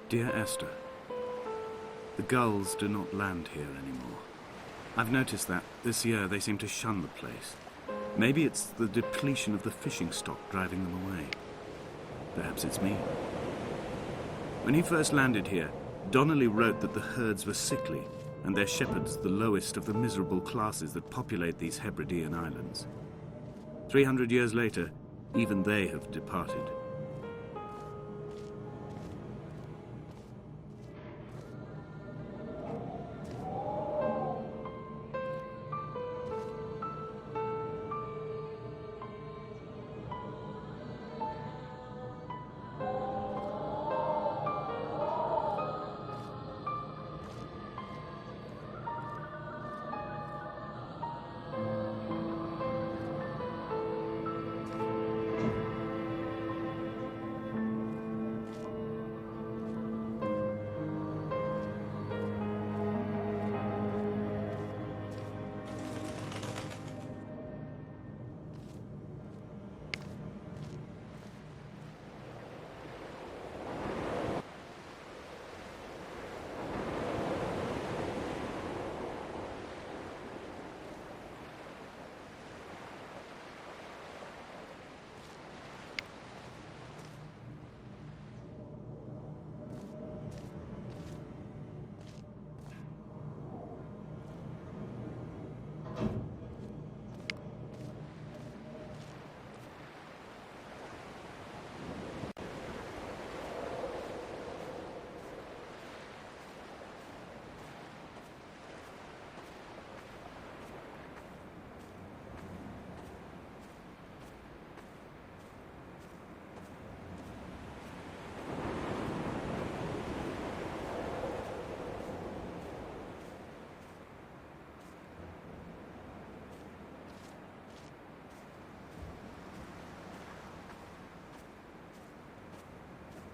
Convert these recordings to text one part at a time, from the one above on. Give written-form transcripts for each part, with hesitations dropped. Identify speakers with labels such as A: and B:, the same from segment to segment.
A: Dear Esther, the gulls do not land here anymore. I've noticed that this year they seem to shun the place. Maybe it's the depletion of the fishing stock driving them away. Perhaps it's me. When he first landed here, Donnelly wrote that the herds were sickly and their shepherds the lowest of the miserable classes that populate these Hebridean islands. 300 years later, even they have departed.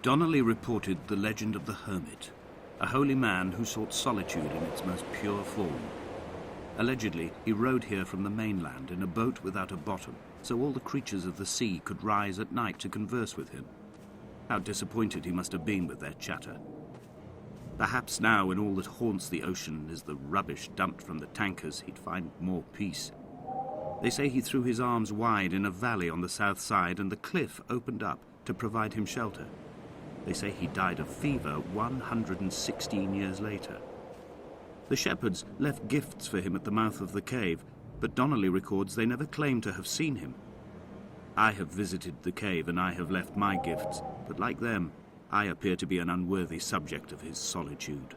A: Donnelly reported the legend of the hermit, a holy man who sought solitude in its most pure form. Allegedly, he rode here from the mainland in a boat without a bottom, so all the creatures of the sea could rise at night to converse with him. How disappointed he must have been with their chatter. Perhaps now, when all that haunts the ocean is the rubbish dumped from the tankers, he'd find more peace. They say he threw his arms wide in a valley on the south side, and the cliff opened up to provide him shelter. They say he died of fever 116 years later. The shepherds left gifts for him at the mouth of the cave, but Donnelly records they never claimed to have seen him. I have visited the cave and I have left my gifts, but like them, I appear to be an unworthy subject of his solitude.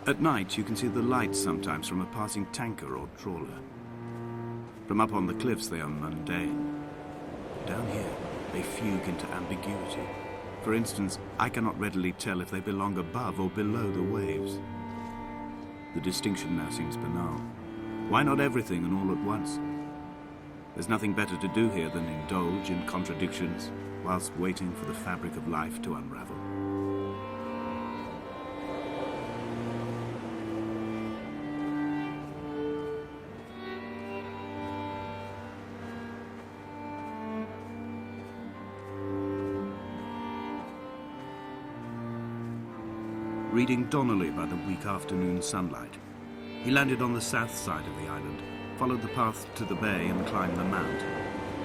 A: At night, you can see the lights sometimes from a passing tanker or trawler. From up on the cliffs, they are mundane. Down here, they fugue into ambiguity. For instance, I cannot readily tell if they belong above or below the waves. The distinction now seems banal. Why not everything and all at once? There's nothing better to do here than indulge in contradictions whilst waiting for the fabric of life to unravel. reading Donnelly by the weak afternoon sunlight. He landed on the south side of the island, followed the path to the bay and climbed the mount.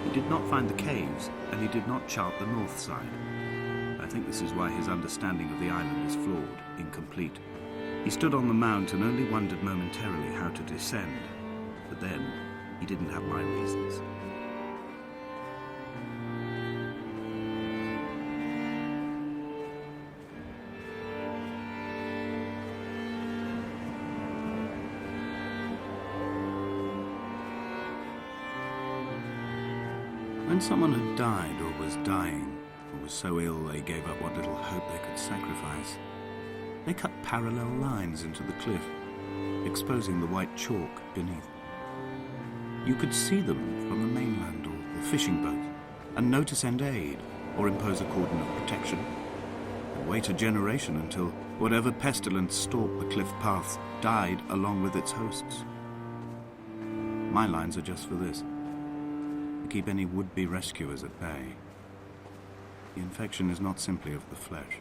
A: He did not find the caves, and he did not chart the north side. I think this is why his understanding of the island is flawed, incomplete. He stood on the mount and only wondered momentarily how to descend. But then, he didn't have my reasons. When someone had died or was dying, or was so ill they gave up what little hope they could sacrifice, they cut parallel lines into the cliff, exposing the white chalk beneath. You could see them from the mainland or the fishing boat, and know to send aid or impose a cordon of protection, and wait a generation until whatever pestilence stalked the cliff paths died along with its hosts. My lines are just for this: to keep any would-be rescuers at bay. The infection is not simply of the flesh.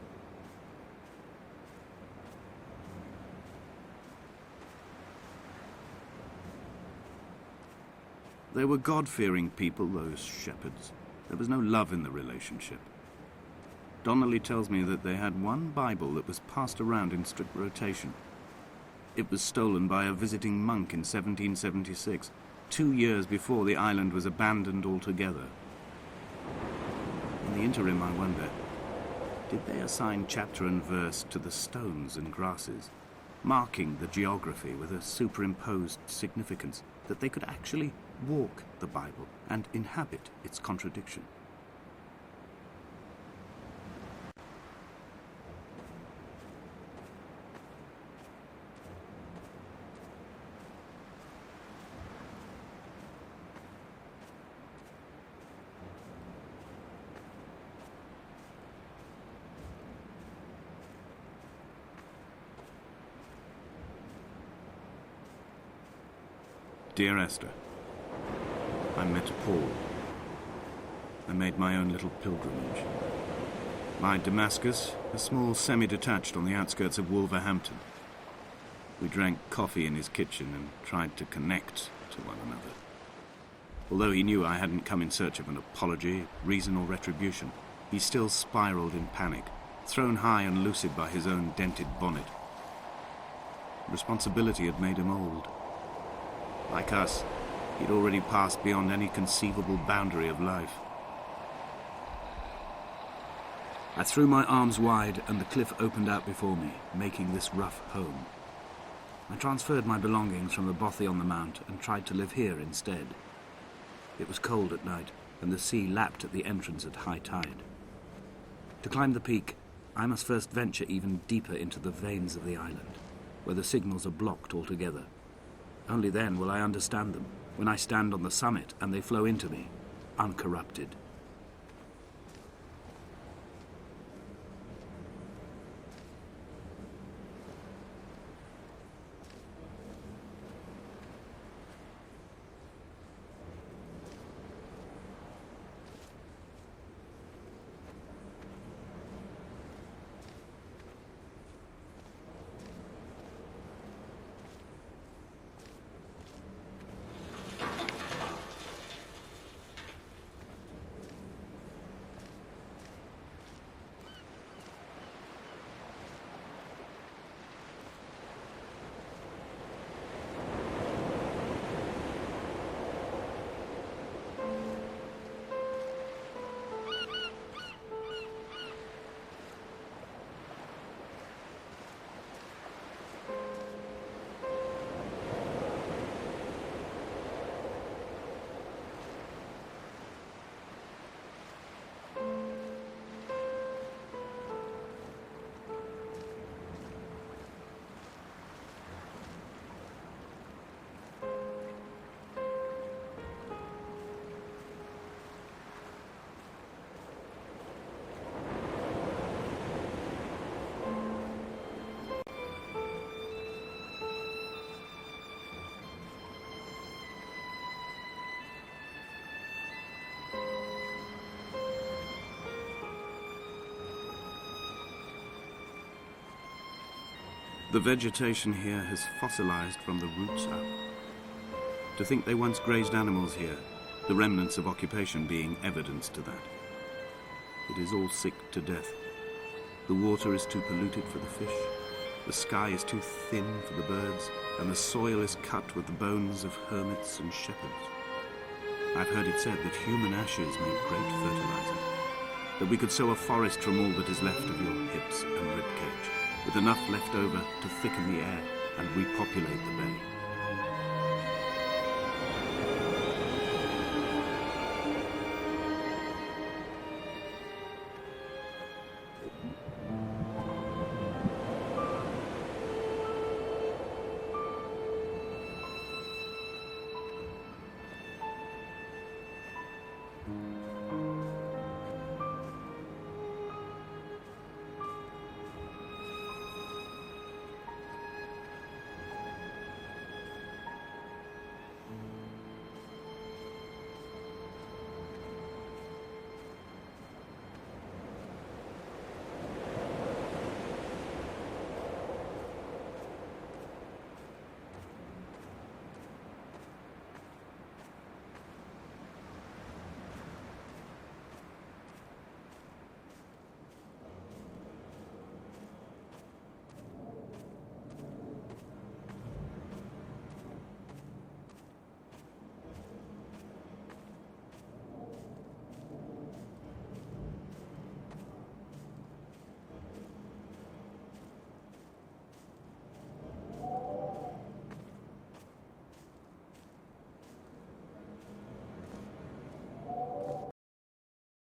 A: They were God-fearing people, those shepherds. There was no love in the relationship. Donnelly tells me that they had one Bible that was passed around in strict rotation. It was stolen by a visiting monk in 1776, 2 years before the island was abandoned altogether. In the interim, I wonder, did they assign chapter and verse to the stones and grasses, marking the geography with a superimposed significance, that they could actually walk the Bible and inhabit its contradiction? Dear Esther, I met Paul. I made my own little pilgrimage. My Damascus, a small semi-detached on the outskirts of Wolverhampton. We drank coffee in his kitchen and tried to connect to one another. Although he knew I hadn't come in search of an apology, reason or retribution, he still spiraled in panic, thrown high and lucid by his own dented bonnet. Responsibility had made him old. Like us, he'd already passed beyond any conceivable boundary of life. I threw my arms wide and the cliff opened out before me, making this rough home. I transferred my belongings from the bothy on the mount and tried to live here instead. It was cold at night, and the sea lapped at the entrance at high tide. To climb the peak, I must first venture even deeper into the veins of the island, where the signals are blocked altogether. Only then will I understand them, when I stand on the summit and they flow into me, uncorrupted. The vegetation here has fossilized from the roots up. To think they once grazed animals here, the remnants of occupation being evidence to that. It is all sick to death. The water is too polluted for the fish, the sky is too thin for the birds, and the soil is cut with the bones of hermits and shepherds. I've heard it said that human ashes make great fertilizer, that we could sow a forest from all that is left of your hips and ribcage, with enough left over to thicken the air and repopulate the bay.